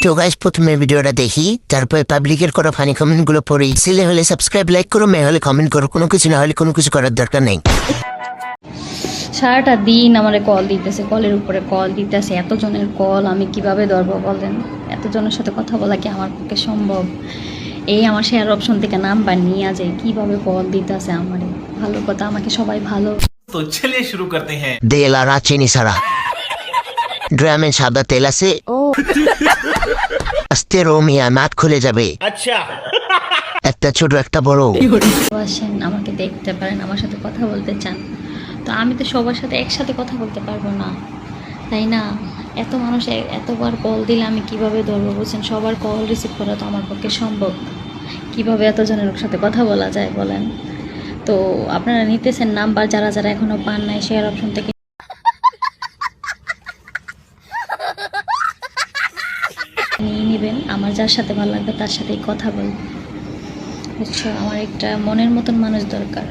তো গাইস প্রথমে ভিডিওটা দেখি, তারপরে পাবলিকের করা ফানি কমেন্ট গুলো পড়ি। ছেলে হলে সাবস্ক্রাইব লাইক করো, মেয়ে হলে কমেন্ট করো, কোনো কিছু না হলে কোনো কিছু করার দরকার নেই। সারাটা দিন আমারে কল দিতেছে, কলের উপরে কল দিতেছে, এতজনের কল আমি কিভাবে ধরবো বলেন? এতজনের সাথে কথা বলা কি আমার পক্ষে সম্ভব? এই আমার শেয়ার অপশন থেকে নাম্বার নিয়ে যায়, কিভাবে কল দিতেছে আমারে। ভালো কথা, আমাকে সবাই ভালো। तो चलिए शुरू करते हैं। তেল আর চিনি ছাড়া ড্রামে সাদা তেল আছে, আস্তে রোমিয়া মাত খুলে যাবে। अच्छा একটা ছোট একটা বড়। আসেন, আমাকে দেখতে পারেন, আমার সাথে কথা বলতে চান, তো আমি তো সবার সাথে একসাথে কথা বলতে পারবো না, তাই না? এত মানুষ এতবার কল দিলে আমি কিভাবে ধরবো বলছেন? সবার কল রিসিভ করা তো আমার পক্ষে সম্ভব। কিভাবে এতজনের সাথে কথা বলা যায় বলেন? তো আপনারা নিতেছেন নাম্বার, যারা যারা এখনো পান নাই শেয়ার অপশন থেকে নিয়ে নেবেন। আমার যার সাথে ভালো লাগবে তার সাথেই কথা বলবেন, বুঝছো? আমার একটা মনের মতন মানুষ দরকার।